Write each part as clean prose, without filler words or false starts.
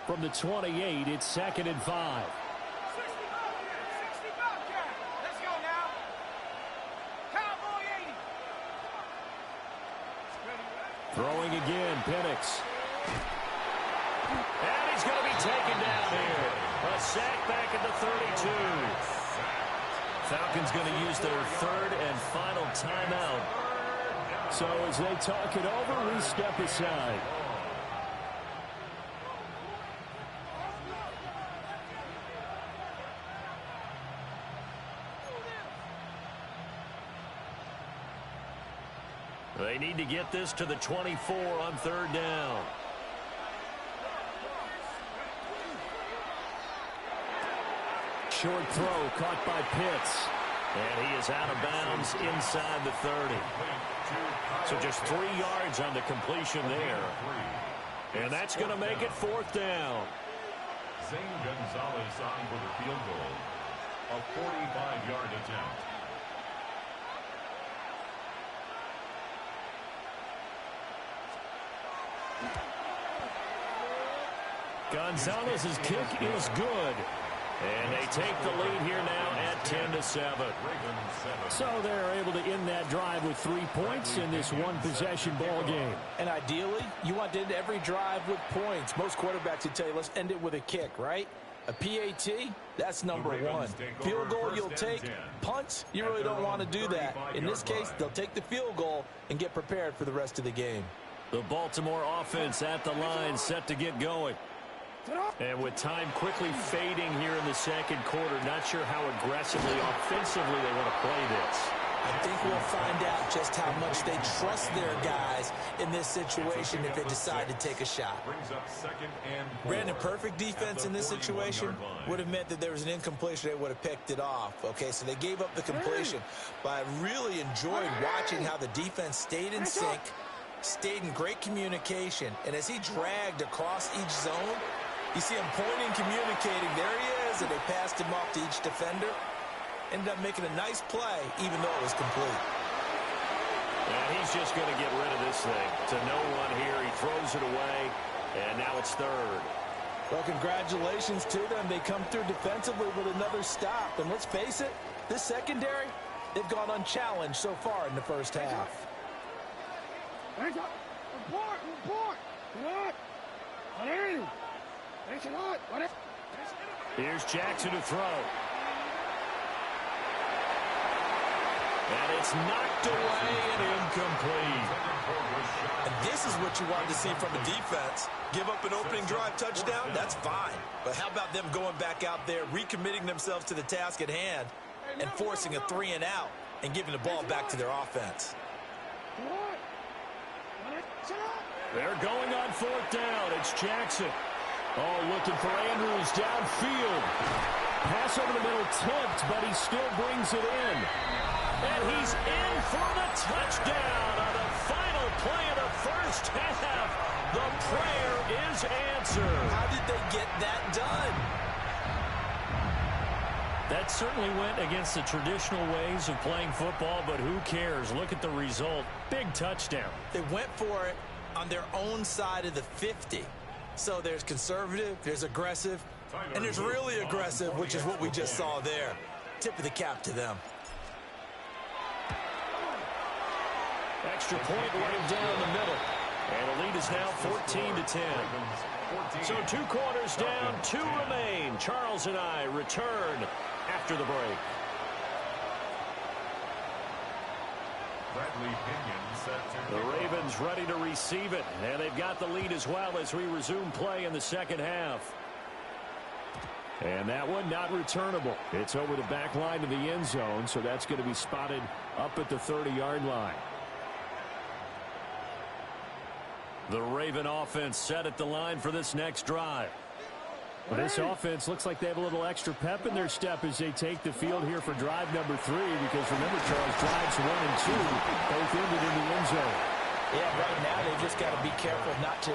From the 28, it's 2nd and 5. Let's go now. Cowboy 80. Throwing again, Penix. And he's going to be taken down here. A sack back at the 32. Falcons going to use their 3rd and final timeout. So as they talk it over, we step aside. They need to get this to the 24 on 3rd down. Short throw caught by Pitts. And he is out of bounds inside the 30. So just 3 yards on the completion there. And that's going to make it 4th down. Zane Gonzalez on for the field goal. A 45-yard attempt. Gonzalez's kick is good. And they take the lead here now at 10-7. So they're able to end that drive with 3 points in this one-possession ball game. And ideally, you want to end every drive with points. Most quarterbacks would tell you, let's end it with a kick, right? A PAT, that's number 1. Field goal you'll take. Punts, you really don't want to do that. In this case, they'll take the field goal and get prepared for the rest of the game. The Baltimore offense at the line, set to get going. And with time quickly fading here in the 2nd quarter, not sure how aggressively, offensively they want to play this. I think we'll find out just how much they trust their guys in this situation if they decide to take a shot. Brandon, perfect defense in this situation would have meant that there was an incompletion. They would have picked it off. Okay, so they gave up the completion. But I really enjoyed watching how the defense stayed in sync, stayed in great communication, and as he dragged across each zone, you see him pointing, communicating. There he is, and they passed him off to each defender. Ended up making a nice play, even though it was complete. And he's just going to get rid of this thing. To no one here. He throws it away, and now it's 3rd. Well, congratulations to them. They come through defensively with another stop. And let's face it, this secondary, they've gone unchallenged so far in the first half. Here's Jackson to throw. And it's knocked away and incomplete. And this is what you wanted to see from the defense. Give up an opening drive touchdown, that's fine. But how about them going back out there, recommitting themselves to the task at hand, and forcing a 3-and-out and giving the ball back to their offense? They're going on 4th down. It's Jackson. Oh, looking for Andrews downfield. Pass over the middle, tipped, but he still brings it in. And he's in for the touchdown on the final play of the first half. The prayer is answered. How did they get that done? That certainly went against the traditional ways of playing football, but who cares? Look at the result. Big touchdown. They went for it on their own side of the 50. So there's conservative, there's aggressive, and there's really aggressive, which is what we just saw there. Tip of the cap to them. Extra point right down the middle. And the lead is now 14-10. So 2 quarters down, 2 remain. Charles and I return after the break. The Ravens ready to receive it. And they've got the lead as well as we resume play in the 2nd half. And that one not returnable. It's over the back line to the end zone, so that's going to be spotted up at the 30-yard line. The Raven offense set at the line for this next drive. Well, this offense looks like they have a little extra pep in their step as they take the field here for drive number 3, because remember, Charles, drives 1 and 2 both ended in the end zone. Yeah, right now they've just got to be careful not to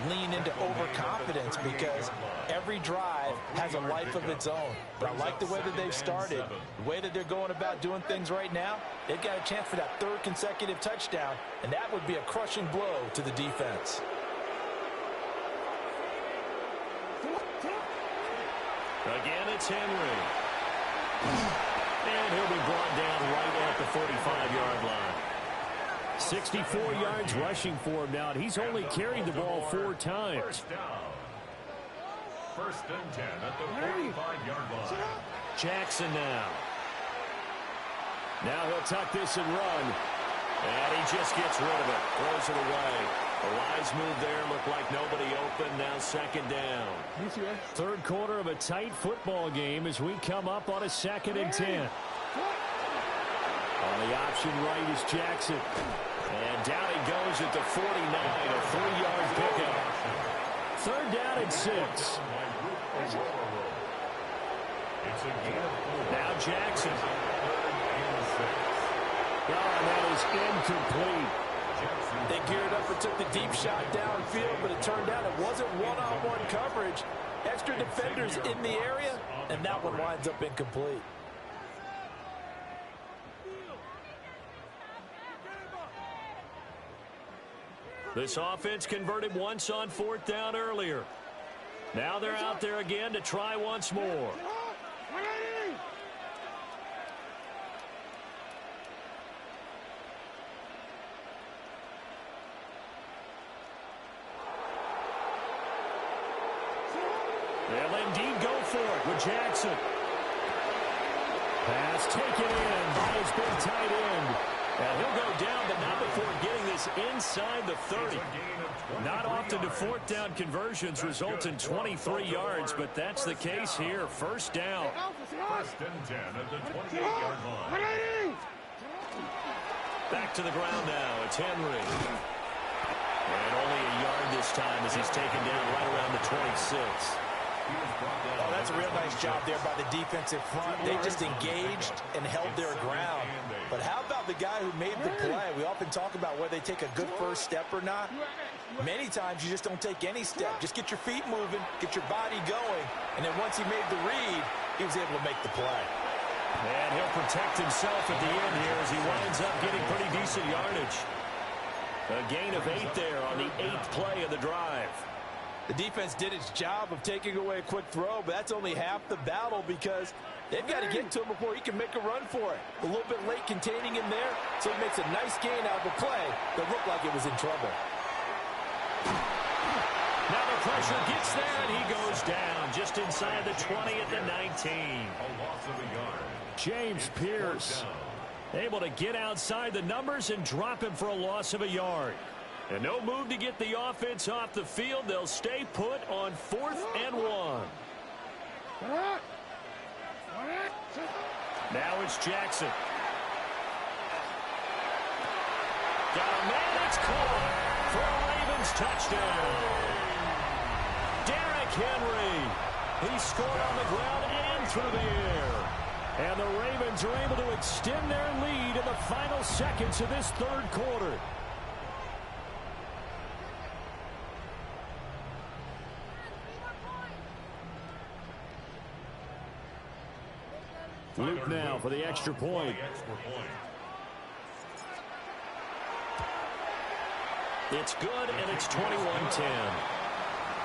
lean into overconfidence, because every drive has a life of its own. But I like the way that they've started, the way that they're going about doing things right now. They've got a chance for that 3rd consecutive touchdown, and that would be a crushing blow to the defense. Again, it's Henry. And he'll be brought down right at the 45-yard line. 64 yards rushing for him now, and he's only carried the ball 4 times. First and 10 at the 45-yard line. Jackson now. Now he'll tuck this and run. And he just gets rid of it. Throws it away. A wise move there. Looked like nobody open. Now second down. Third quarter of a tight football game as we come up on a 2nd and 10. On the option right is Jackson. And down he goes at the 49. A 3-yard pickup. Third down and 6. Now Jackson. And that is incomplete. They geared up and took the deep shot downfield, but it turned out it wasn't one-on-one coverage. Extra defenders in the area, and that one winds up incomplete. This offense converted once on 4th down earlier. Now they're out there again to try once more. They'll indeed go for it with Jackson. Pass taken in by his big tight end. And he'll go down, but not before getting this inside the 30. Not often do 4th down conversions result in 23 yards, but that's the case here. First down. First and 10 at the 28-yard line. Back to the ground now. It's Henry. And only a yard this time as he's taken down right around the 26. Oh, that's a real nice job there by the defensive front. They just engaged and held their ground. But how about the guy who made the play? We often talk about whether they take a good first step or not. Many times you just don't take any step. Just get your feet moving, get your body going, and then once he made the read, he was able to make the play. And he'll protect himself at the end here as he winds up getting pretty decent yardage. A gain of 8 there on the 8th play of the drive. The defense did its job of taking away a quick throw, but that's only half the battle because they've got to get to him before he can make a run for it. A little bit late containing him there, so he makes a nice gain out of the play that looked like it was in trouble. Now the pressure gets there, and he goes down just inside the 20 at the 19. A loss of a yard. James Pierce able to get outside the numbers and drop him for a loss of a yard. And no move to get the offense off the field. They'll stay put on 4th and 1. Now it's Jackson. Got a man, it's caught for a Ravens touchdown. Derrick Henry. He scored on the ground and through the air. And the Ravens are able to extend their lead in the final seconds of this 3rd quarter. Luke now for the extra point. It's good, and it's 21-10.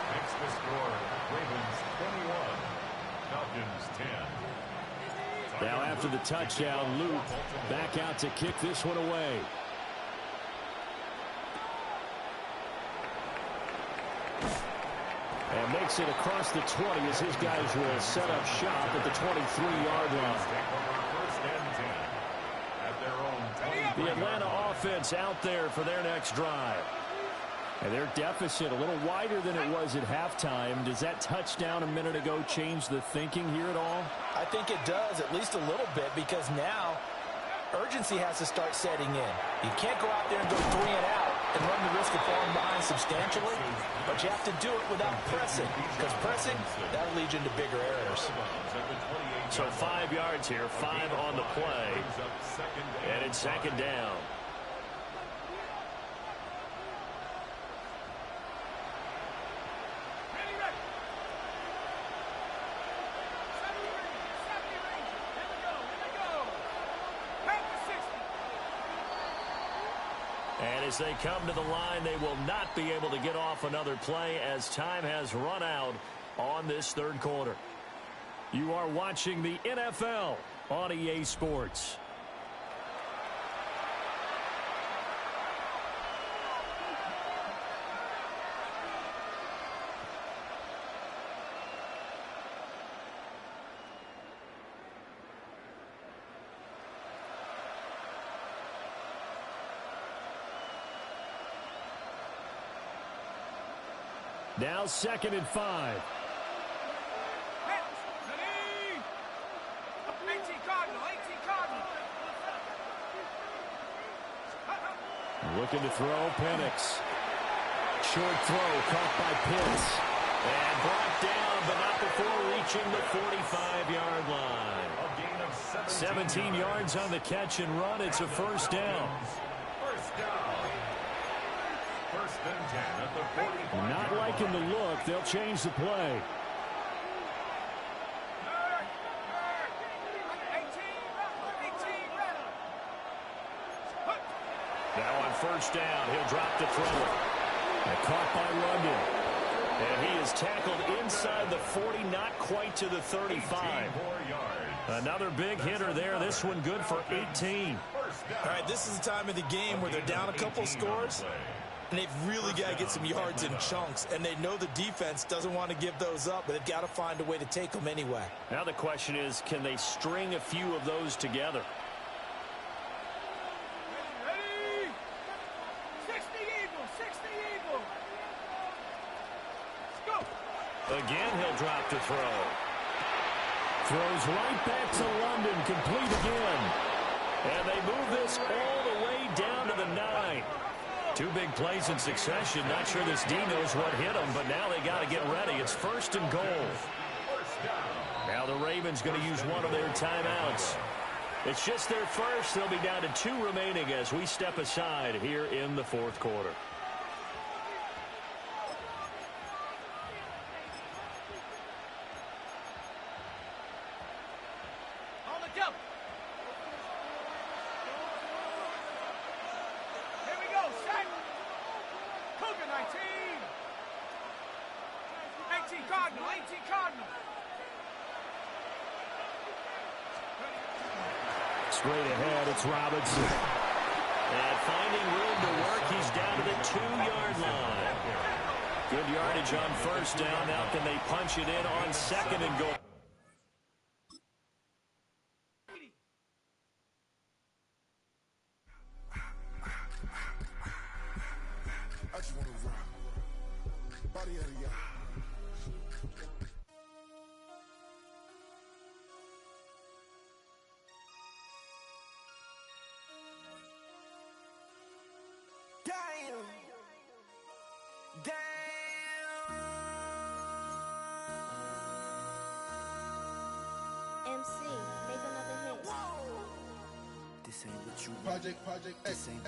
Makes the score, Ravens 21, Falcons 10. Now after the touchdown, Luke back out to kick this one away. And makes it across the 20 as his guys will set up shop at the 23-yard line. The Atlanta offense out there for their next drive. And their deficit a little wider than it was at halftime. Does that touchdown a minute ago change the thinking here at all? I think it does, at least a little bit, because now urgency has to start setting in. You can't go out there and go 3 and out and run the risk of falling behind substantially, but you have to do it without pressing, because pressing, that'll lead you into bigger errors. So 5 yards here, 5 on the play, and it's second down. And as they come to the line, they will not be able to get off another play as time has run out on this 3rd quarter. You are watching the NFL on EA Sports. Now 2nd and 5. Looking to throw, Penix. Short throw, caught by Pitts. And brought down, but not before reaching the 45-yard line. 17 yards on the catch and run. It's a first down. First down. First and 10 at the 45. Not liking the look. They'll change the play. Now on first down, he'll drop the throw. And caught by London. And he is tackled inside the 40, not quite to the 35. Another big hitter there. This one good for 18. All right, this is the time of the game where they're down a couple of scores, and they've really got to get some yards in chunks. And they know the defense doesn't want to give those up, but they've got to find a way to take them anyway. Now the question is, can they string a few of those together? Again, he'll drop to throw. Throws right back to London, complete again. And they move this all the way down to the 9. Two big plays in succession. Not sure this D knows what hit them, but now they got to get ready. It's 1st and goal. Now the Ravens going to use one of their timeouts. It's just their first. They'll be down to 2 remaining as we step aside here in the 4th quarter. Straight ahead, it's Robinson. And finding room to work, he's down to the 2-yard line. Good yardage on first down. Now can they punch it in on 2nd and goal? I just want to rock. Body out of y'all. MC, make another hit. This ain't what you project, this ain't what